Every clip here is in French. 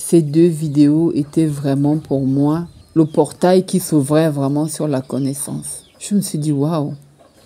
ces deux vidéos étaient vraiment pour moi le portail qui s'ouvrait vraiment sur la connaissance. Je me suis dit, waouh!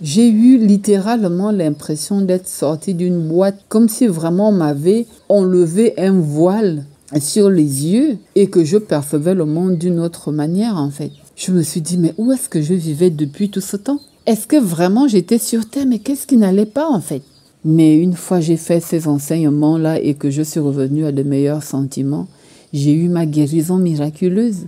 J'ai eu littéralement l'impression d'être sortie d'une boîte, comme si vraiment on m'avait enlevé un voile sur les yeux et que je percevais le monde d'une autre manière en fait. Je me suis dit, mais où est-ce que je vivais depuis tout ce temps? Est-ce que vraiment j'étais sur Terre? Mais qu'est-ce qui n'allait pas en fait? Mais une fois j'ai fait ces enseignements-là et que je suis revenue à de meilleurs sentiments, j'ai eu ma guérison miraculeuse.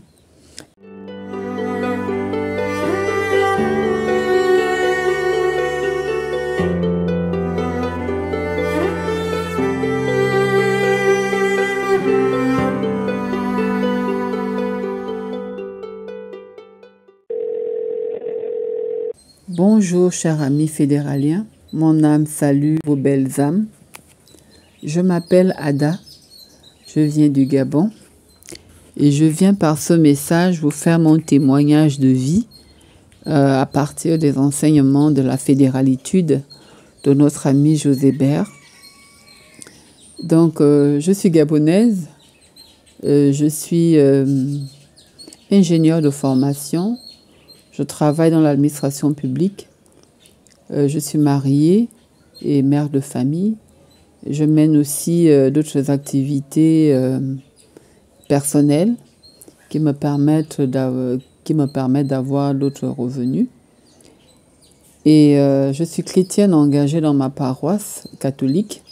Bonjour chers amis fédéraliens, mon âme salue vos belles âmes. Je m'appelle Ada, je viens du Gabon et je viens par ce message vous faire mon témoignage de vie à partir des enseignements de la fédéralitude de notre ami José Bert. Donc je suis gabonaise, je suis ingénieure de formation. Je travaille dans l'administration publique. Je suis mariée et mère de famille. Je mène aussi d'autres activités personnelles qui me permettent d'avoir d'autres revenus. Et je suis chrétienne engagée dans ma paroisse catholique.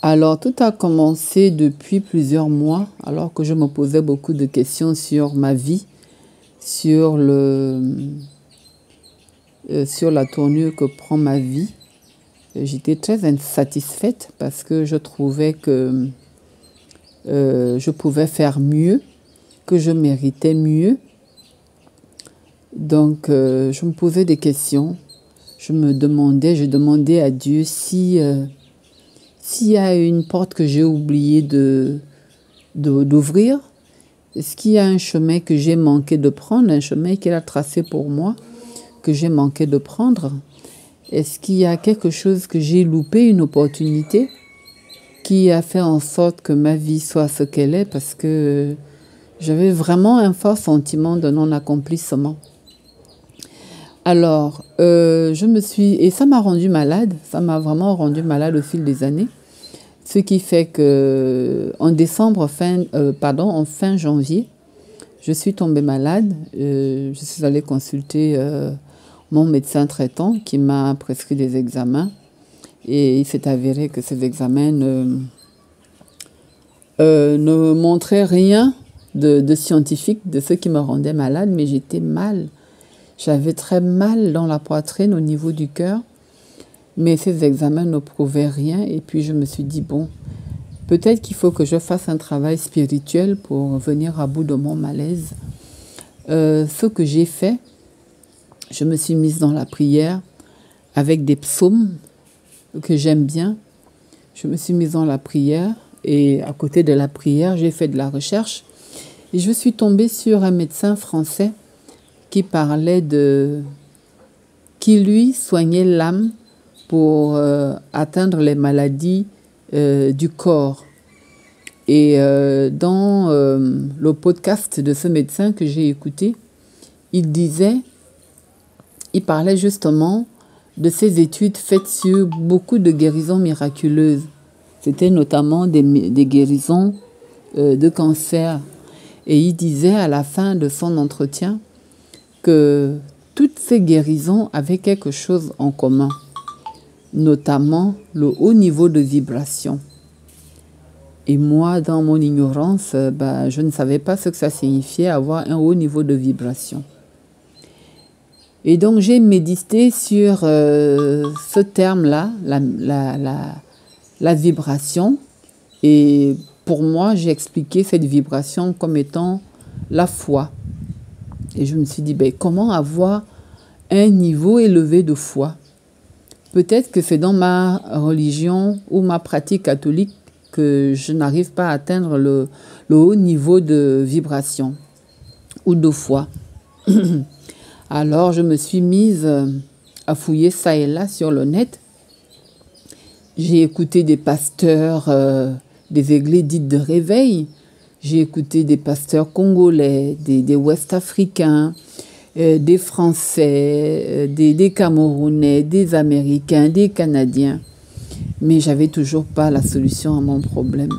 Alors, tout a commencé depuis plusieurs mois, alors que je me posais beaucoup de questions sur ma vie, sur la tournure que prend ma vie. J'étais très insatisfaite parce que je trouvais que je pouvais faire mieux, que je méritais mieux. Donc, je me posais des questions. Je demandais à Dieu s'il y a une porte que j'ai oublié d'ouvrir. Est-ce qu'il y a un chemin que j'ai manqué de prendre, un chemin qu'il a tracé pour moi, que j'ai manqué de prendre? Est-ce qu'il y a quelque chose que j'ai loupé, une opportunité qui a fait en sorte que ma vie soit ce qu'elle est? Parce que j'avais vraiment un fort sentiment de non-accomplissement. Alors, et ça m'a rendu malade, ça m'a vraiment rendu malade au fil des années. Ce qui fait que en fin janvier, je suis tombée malade. Je suis allée consulter mon médecin traitant qui m'a prescrit des examens. Et il s'est avéré que ces examens ne montraient rien de scientifique, de ce qui me rendait malade, mais j'étais mal. J'avais très mal dans la poitrine au niveau du cœur. Mais ces examens ne prouvaient rien et puis je me suis dit, bon, peut-être qu'il faut que je fasse un travail spirituel pour venir à bout de mon malaise. Ce que j'ai fait, je me suis mise dans la prière avec des psaumes que j'aime bien. Je me suis mise dans la prière et à côté de la prière, j'ai fait de la recherche. Et je suis tombée sur un médecin français qui parlait qui lui soignait l'âme pour atteindre les maladies du corps. Et dans le podcast de ce médecin que j'ai écouté, il parlait justement de ces études faites sur beaucoup de guérisons miraculeuses. C'était notamment des guérisons de cancer. Et il disait à la fin de son entretien que toutes ces guérisons avaient quelque chose en commun, notamment le haut niveau de vibration. Et moi, dans mon ignorance, je ne savais pas ce que ça signifiait avoir un haut niveau de vibration. Et donc, j'ai médité sur ce terme-là, la vibration. Et pour moi, j'ai expliqué cette vibration comme étant la foi. Et je me suis dit, comment avoir un niveau élevé de foi? Peut-être que c'est dans ma religion ou ma pratique catholique que je n'arrive pas à atteindre le haut niveau de vibration ou de foi. Alors, je me suis mise à fouiller ça et là sur le net. J'ai écouté des pasteurs des églises dites de réveil. J'ai écouté des pasteurs congolais, des Ouest-Africains, des Français, des Camerounais, des Américains, des Canadiens. Mais j'avais toujours pas la solution à mon problème.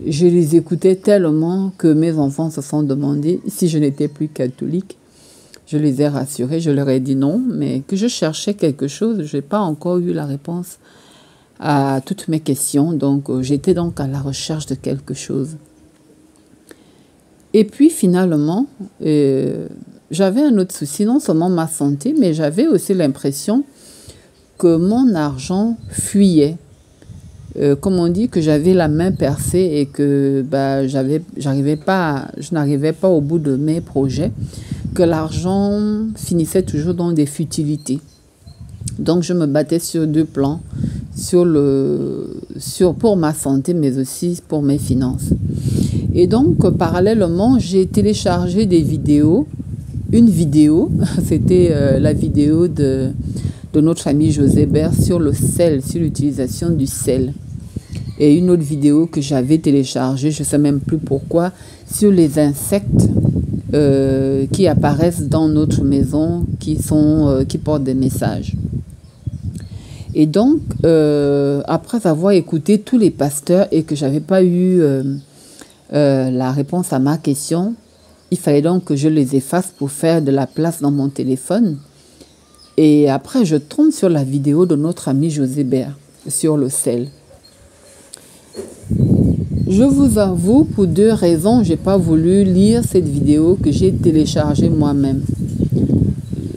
Je les écoutais tellement que mes enfants se sont demandé si je n'étais plus catholique. Je les ai rassurés, je leur ai dit non, mais que je cherchais quelque chose. Je n'ai pas encore eu la réponse à toutes mes questions. Donc, j'étais donc à la recherche de quelque chose. Et puis, finalement, j'avais un autre souci, non seulement ma santé, mais j'avais aussi l'impression que mon argent fuyait. Comme on dit, que j'avais la main percée et que je n'arrivais pas au bout de mes projets, que l'argent finissait toujours dans des futilités. Donc, je me battais sur deux plans, pour ma santé, mais aussi pour mes finances. Et donc, parallèlement, j'ai téléchargé des vidéos. Une vidéo, c'était la vidéo de notre ami José Bert sur le sel, sur l'utilisation du sel. Et une autre vidéo que j'avais téléchargée, je ne sais même plus pourquoi, sur les insectes qui apparaissent dans notre maison, qui portent des messages. Et donc, après avoir écouté tous les pasteurs et que je n'avais pas eu la réponse à ma question, il fallait donc que je les efface pour faire de la place dans mon téléphone. Et après, je tombe sur la vidéo de notre ami José Bert sur le sel. Je vous avoue, pour deux raisons, je n'ai pas voulu lire cette vidéo que j'ai téléchargée moi-même.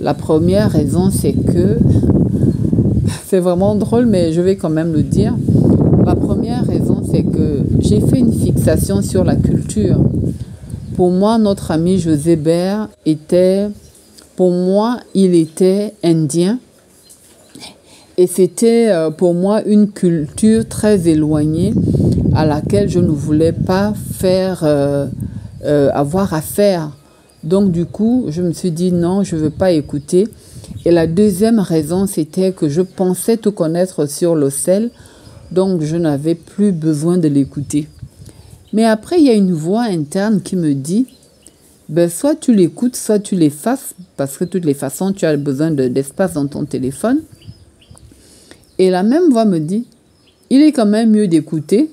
La première raison, c'est que, c'est vraiment drôle, mais je vais quand même le dire. La première raison, c'est que j'ai fait une fixation sur la culture. Pour moi, notre ami José Bert il était indien. Et c'était pour moi une culture très éloignée à laquelle je ne voulais pas avoir affaire. Donc du coup, je me suis dit non, je ne veux pas écouter. Et la deuxième raison, c'était que je pensais tout connaître sur le sel, donc je n'avais plus besoin de l'écouter. Mais après, il y a une voix interne qui me dit, soit tu l'écoutes, soit tu l'effaces, parce que de toutes les façons, tu as besoin d'espace dans ton téléphone. Et la même voix me dit, il est quand même mieux d'écouter,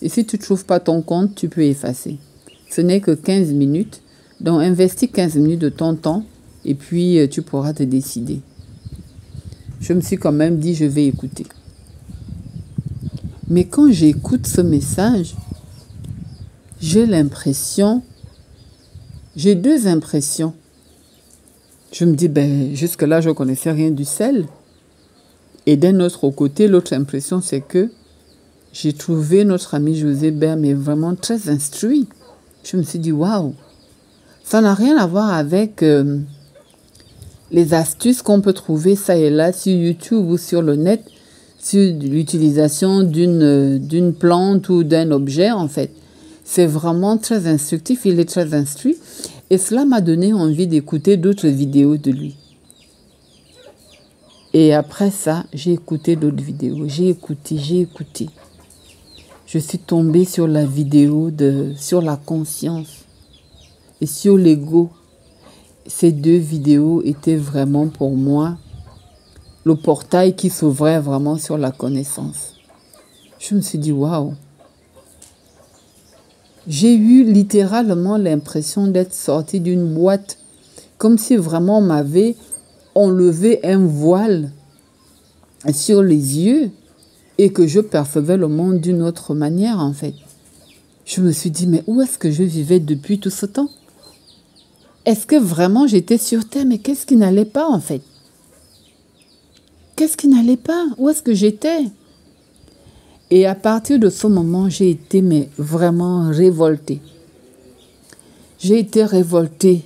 et si tu ne trouves pas ton compte, tu peux effacer. Ce n'est que 15 minutes, donc investis 15 minutes de ton temps, et puis tu pourras te décider. Je me suis quand même dit, je vais écouter. Mais quand j'écoute ce message, j'ai deux impressions. Je me dis, jusque-là, je ne connaissais rien du sel. Et d'un autre côté, l'autre impression, c'est que j'ai trouvé notre ami José Bert, mais vraiment très instruit. Je me suis dit, waouh, ça n'a rien à voir avec les astuces qu'on peut trouver ça et là sur YouTube ou sur le net, sur l'utilisation d'une plante ou d'un objet, en fait. C'est vraiment très instructif, il est très instruit. Et cela m'a donné envie d'écouter d'autres vidéos de lui. Et après ça, j'ai écouté d'autres vidéos. J'ai écouté. Je suis tombée sur la vidéo sur la conscience et sur l'ego. Ces deux vidéos étaient vraiment pour moi le portail qui s'ouvrait vraiment sur la connaissance. Je me suis dit, waouh. J'ai eu littéralement l'impression d'être sortie d'une boîte, comme si vraiment on m'avait enlevé un voile sur les yeux et que je percevais le monde d'une autre manière, en fait. Je me suis dit, mais où est-ce que je vivais depuis tout ce temps? Est-ce que vraiment j'étais sur Terre? Mais qu'est-ce qui n'allait pas, en fait? Qu'est-ce qui n'allait pas? Où est-ce que j'étais? Et à partir de ce moment, j'ai été vraiment révoltée. J'ai été révoltée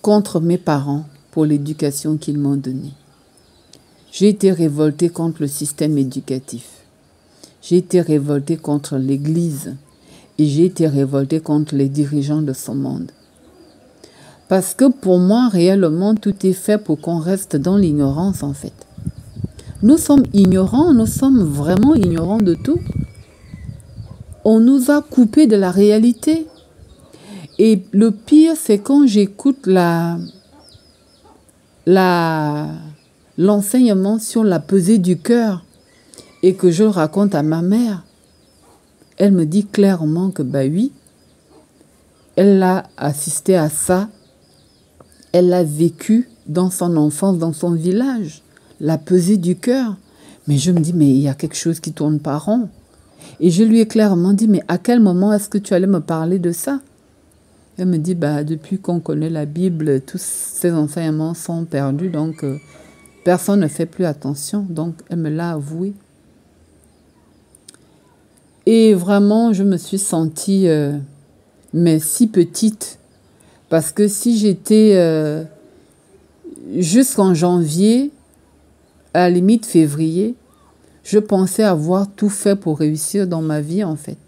contre mes parents pour l'éducation qu'ils m'ont donnée. J'ai été révoltée contre le système éducatif. J'ai été révoltée contre l'Église. Et j'ai été révoltée contre les dirigeants de ce monde. Parce que pour moi, réellement, tout est fait pour qu'on reste dans l'ignorance, en fait. Nous sommes ignorants, nous sommes vraiment ignorants de tout. On nous a coupés de la réalité. Et le pire, c'est quand j'écoute l'enseignement sur la pesée du cœur et que je le raconte à ma mère. Elle me dit clairement que oui, elle a assisté à ça, elle l'a vécu dans son enfance, dans son village, la pesée du cœur. Mais je me dis, mais il y a quelque chose qui tourne pas rond. Et je lui ai clairement dit, mais à quel moment est-ce que tu allais me parler de ça? Elle me dit, depuis qu'on connaît la Bible, tous ces enseignements sont perdus, donc personne ne fait plus attention. Donc, elle me l'a avoué. Et vraiment, je me suis sentie, mais si petite, parce que si j'étais jusqu'en janvier, à la limite février, je pensais avoir tout fait pour réussir dans ma vie, en fait.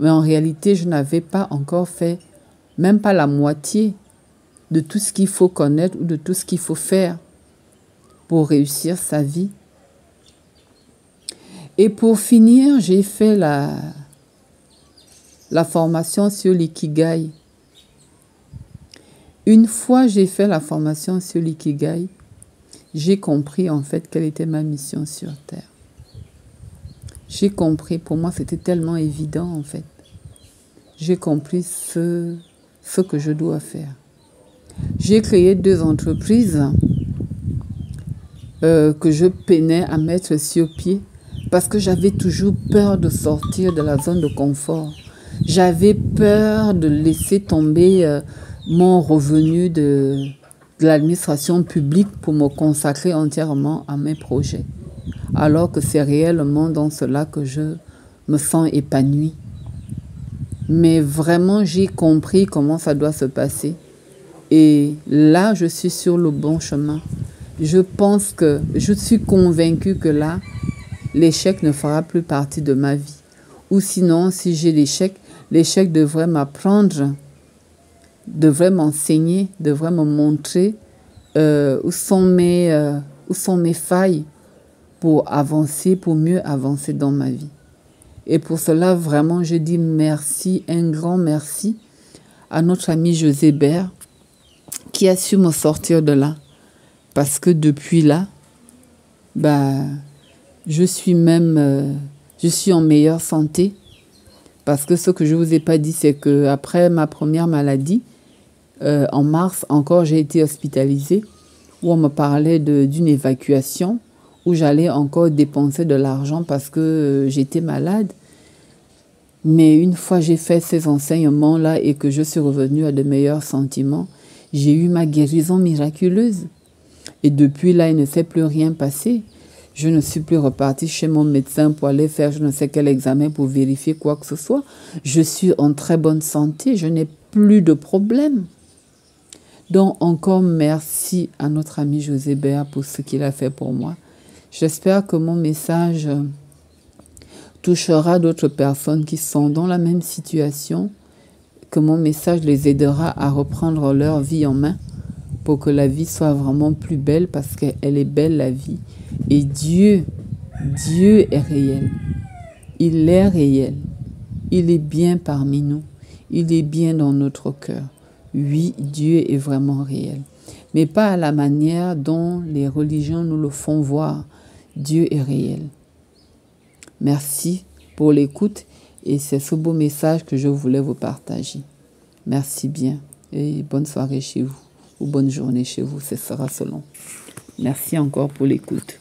Mais en réalité, je n'avais pas encore fait même pas la moitié de tout ce qu'il faut connaître ou de tout ce qu'il faut faire pour réussir sa vie. Et pour finir, j'ai fait la formation sur l'ikigai. Une fois j'ai fait la formation sur l'ikigai, j'ai compris en fait quelle était ma mission sur Terre. J'ai compris, pour moi c'était tellement évident en fait. J'ai compris ce que je dois faire. J'ai créé 2 entreprises que je peinais à mettre sur pied parce que j'avais toujours peur de sortir de la zone de confort. J'avais peur de laisser tomber mon revenu de l'administration publique pour me consacrer entièrement à mes projets. Alors que c'est réellement dans cela que je me sens épanouie. Mais vraiment, j'ai compris comment ça doit se passer. Et là, je suis sur le bon chemin. Je suis convaincue que là, l'échec ne fera plus partie de ma vie. Ou sinon, si j'ai l'échec devrait m'apprendre, devrait m'enseigner, devrait me montrer où sont mes failles pour avancer, pour mieux avancer dans ma vie. Et pour cela, vraiment, je dis merci, un grand merci à notre ami José Bert qui a su me sortir de là. Parce que depuis là, je suis en meilleure santé. Parce que ce que je ne vous ai pas dit, c'est qu'après ma première maladie, en mars encore, j'ai été hospitalisée, où on me parlait d'une évacuation, où j'allais encore dépenser de l'argent parce que j'étais malade. Mais une fois j'ai fait ces enseignements-là et que je suis revenue à de meilleurs sentiments, j'ai eu ma guérison miraculeuse. Et depuis là, il ne s'est plus rien passé. Je ne suis plus repartie chez mon médecin pour aller faire je ne sais quel examen pour vérifier quoi que ce soit. Je suis en très bonne santé, je n'ai plus de problème. Donc encore merci à notre ami José Béa pour ce qu'il a fait pour moi. J'espère que mon message touchera d'autres personnes qui sont dans la même situation, que mon message les aidera à reprendre leur vie en main pour que la vie soit vraiment plus belle parce qu'elle est belle la vie. Et Dieu est réel. Il est réel. Il est bien parmi nous. Il est bien dans notre cœur. Oui, Dieu est vraiment réel. Mais pas à la manière dont les religions nous le font voir. Dieu est réel. Merci pour l'écoute et c'est ce beau message que je voulais vous partager. Merci bien et bonne soirée chez vous ou bonne journée chez vous, ce sera selon. Merci encore pour l'écoute.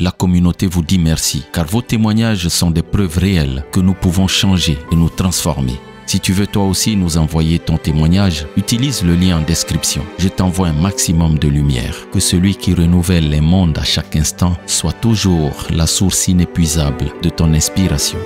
La communauté vous dit merci, car vos témoignages sont des preuves réelles que nous pouvons changer et nous transformer. Si tu veux toi aussi nous envoyer ton témoignage, utilise le lien en description. Je t'envoie un maximum de lumière. Que celui qui renouvelle les mondes à chaque instant soit toujours la source inépuisable de ton inspiration.